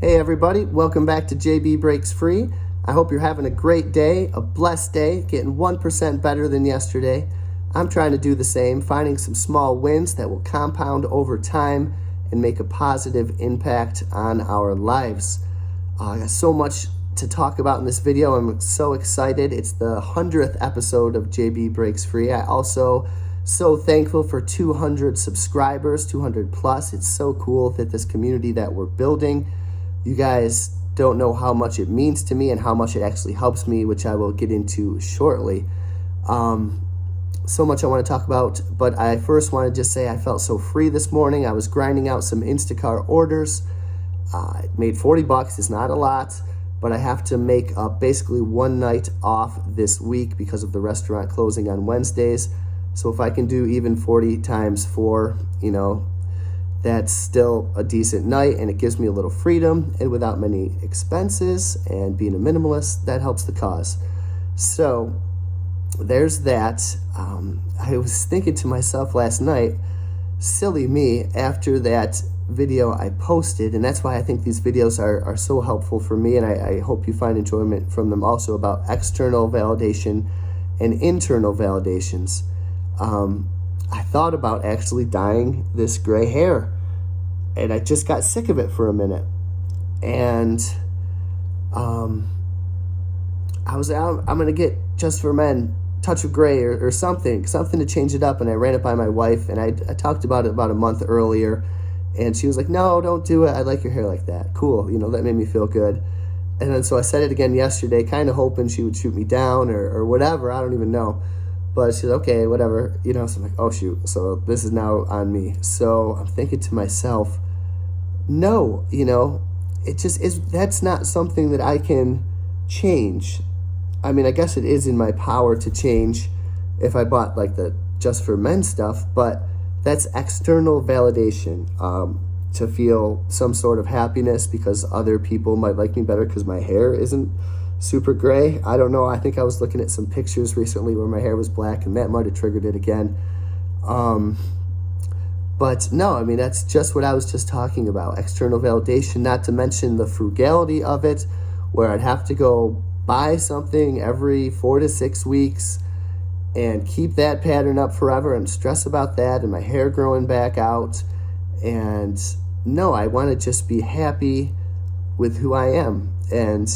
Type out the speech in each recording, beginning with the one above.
Hey everybody, welcome back to JB Breaks Free. I hope you're having a great day, a blessed day, getting 1% better than yesterday. I'm trying to do the same, finding some small wins that will compound over time and make a positive impact on our lives. I got so much to talk about in this video. I'm so excited. It's the 100th episode of JB Breaks Free. I also so thankful for 200 subscribers, 200 plus. It's so cool that this community that we're building. You guys don't know how much it means to me and how much it actually helps me, which I will get into shortly. So much I want to talk about, but I first want to just say I felt so free this morning. I was grinding out some Instacart orders. I made $40. It's not a lot, but I have to make up basically one night off this week because of the restaurant closing on Wednesdays. So if I can do even 40 times 4, that's still a decent night, and it gives me a little freedom and without many expenses, and being a minimalist, that helps the cause. So there's that. I was thinking to myself last night, silly me, after that video I posted, and that's why I think these videos are so helpful for me, and I hope you find enjoyment from them also, about external validation and internal validations. I thought about actually dyeing this gray hair, and I just got sick of it for a minute. And I was out, I'm gonna get Just for Men touch of gray or something to change it up. And I ran it by my wife, and I talked about it about a month earlier, and she was like, no, don't do it. I like your hair like that. Cool. That made me feel good. And then so I said it again yesterday, kind of hoping she would shoot me down or whatever. I don't even know. But she's okay, whatever, so I'm like, oh shoot, so this is now on me. So I'm thinking to myself, no, it just is, that's not something that I can change. I mean, I guess it is in my power to change if I bought like the Just for Men stuff, but that's external validation, to feel some sort of happiness because other people might like me better because my hair isn't super gray. I don't know. I think I was looking at some pictures recently where my hair was black, and that might have triggered it again. But no, I mean, that's just what I was just talking about. External validation, not to mention the frugality of it, where I'd have to go buy something every 4 to 6 weeks and keep that pattern up forever and stress about that and my hair growing back out. And no, I want to just be happy with who I am. And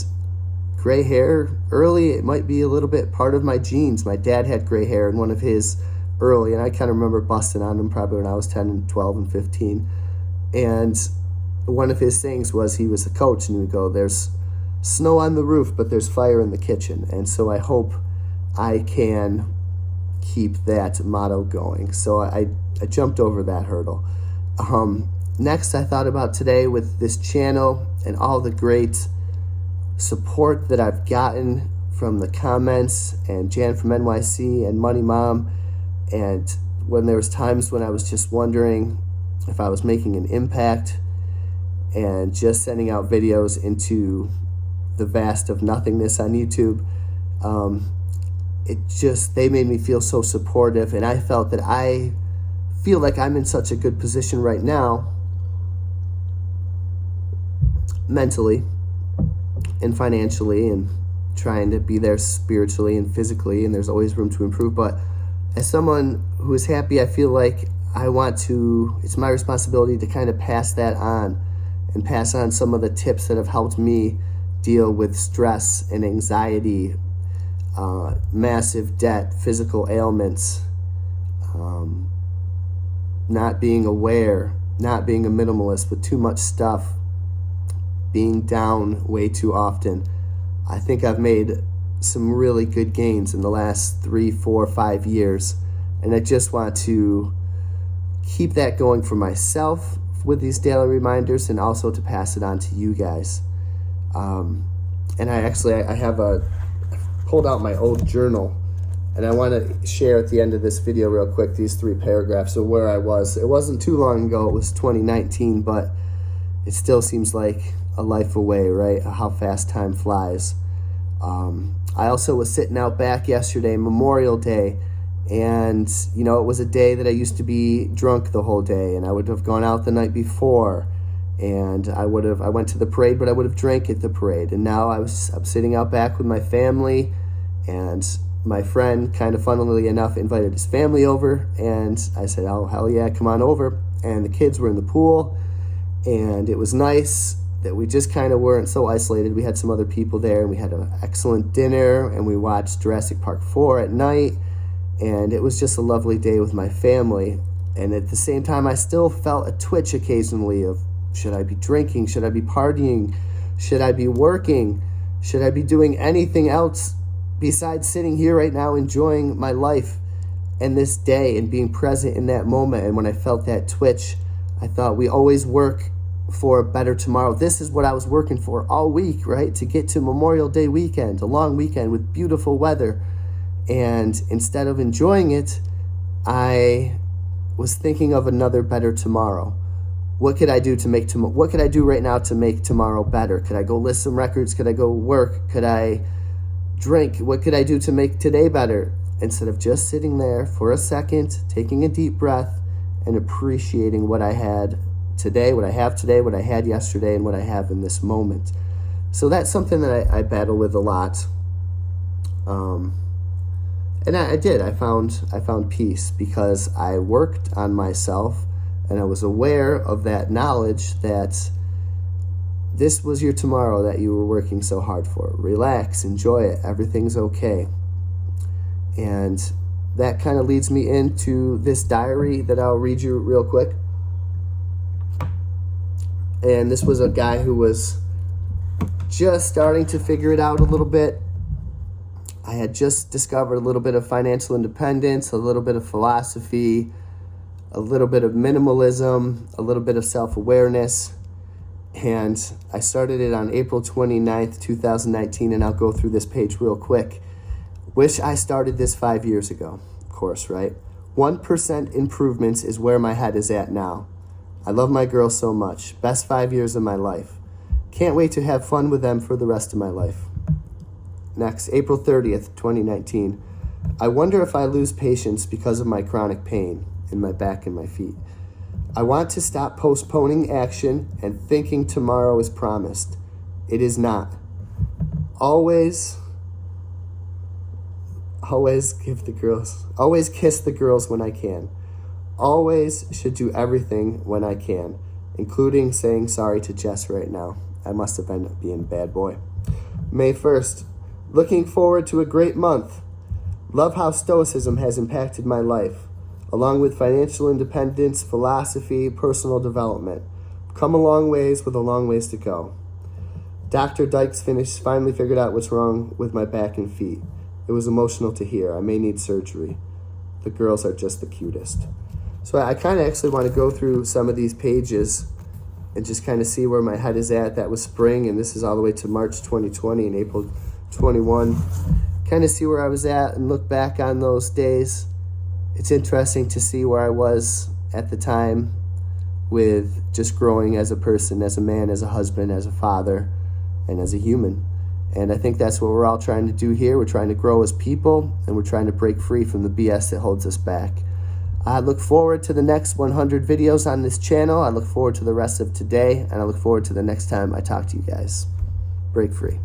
gray hair early, it might be a little bit part of my genes. My dad had gray hair in one of his early, and I kind of remember busting on him probably when I was 10 and 12 and 15. And one of his things was, he was a coach, and he would go, there's snow on the roof, but there's fire in the kitchen. And so I hope I can keep that motto going. So I jumped over that hurdle. Next, I thought about today with this channel and all the great support that I've gotten from the comments, and Jan from NYC and Money Mom, and when there was times when I was just wondering if I was making an impact and just sending out videos into the vast of nothingness on YouTube. They made me feel so supportive, and I felt that I feel like I'm in such a good position right now, mentally and financially, and trying to be there spiritually and physically, and there's always room to improve. But as someone who is happy, I feel like it's my responsibility to kind of pass that on, and pass on some of the tips that have helped me deal with stress and anxiety, massive debt, physical ailments, not being aware, not being a minimalist with too much stuff, being down way too often. I think I've made some really good gains in the last 3, 4, 5 years, and I just want to keep that going for myself with these daily reminders, and also to pass it on to you guys. And I pulled out my old journal, and I want to share at the end of this video real quick these 3 paragraphs of where I was. It wasn't too long ago, it was 2019, but it still seems like a life away, right? How fast time flies. I also was sitting out back yesterday, Memorial Day, and it was a day that I used to be drunk the whole day, and I would have gone out the night before, And I went to the parade, but I would have drank at the parade. And now I'm sitting out back with my family, and my friend, kind of funnily enough, invited his family over, and I said, oh, hell yeah, come on over. And the kids were in the pool, and it was nice that we just kind of weren't so isolated. We had some other people there, and we had an excellent dinner, and we watched Jurassic Park 4 at night, and it was just a lovely day with my family. And at the same time, I still felt a twitch occasionally of, should I be drinking? Should I be partying? Should I be working? Should I be doing anything else besides sitting here right now enjoying my life and this day and being present in that moment? And when I felt that twitch, I thought, we always work for a better tomorrow. This is what I was working for all week, right? To get to Memorial Day weekend, a long weekend with beautiful weather. And instead of enjoying it, I was thinking of another better tomorrow. What could I do to make what could I do right now to make tomorrow better? Could I go list some records? Could I go work? Could I drink? What could I do to make today better? Instead of just sitting there for a second, taking a deep breath and appreciating what I had today, what I have today, what I had yesterday, and what I have in this moment. So that's something that I battle with a lot. And I did. I found peace because I worked on myself, and I was aware of that knowledge that this was your tomorrow that you were working so hard for. Relax, enjoy it, everything's okay. And that kind of leads me into this diary that I'll read you real quick. And this was a guy who was just starting to figure it out a little bit. I had just discovered a little bit of financial independence, a little bit of philosophy, a little bit of minimalism, a little bit of self-awareness. And I started it on April 29th, 2019, and I'll go through this page real quick. Wish I started this 5 years ago, of course, right? 1% improvements is where my head is at now. I love my girls so much. Best 5 years of my life. Can't wait to have fun with them for the rest of my life. Next, April 30th, 2019. I wonder if I lose patience because of my chronic pain in my back and my feet. I want to stop postponing action and thinking tomorrow is promised. It is not. Always kiss the girls when I can. Always should do everything when I can, including saying sorry to Jess right now. I must have been being a bad boy. May 1st. Looking forward to a great month. Love how Stoicism has impacted my life, along with financial independence, philosophy, personal development. Come a long ways with a long ways to go. Dr. Dykes finally figured out what's wrong with my back and feet. It was emotional to hear. I may need surgery. The girls are just the cutest. So I kind of actually want to go through some of these pages and just kind of see where my head is at. That was spring, and this is all the way to March 2020 and April 21. Kind of see where I was at and look back on those days. It's interesting to see where I was at the time with just growing as a person, as a man, as a husband, as a father, and as a human. And I think that's what we're all trying to do here. We're trying to grow as people, and we're trying to break free from the BS that holds us back. I look forward to the next 100 videos on this channel. I look forward to the rest of today, and I look forward to the next time I talk to you guys. Break free.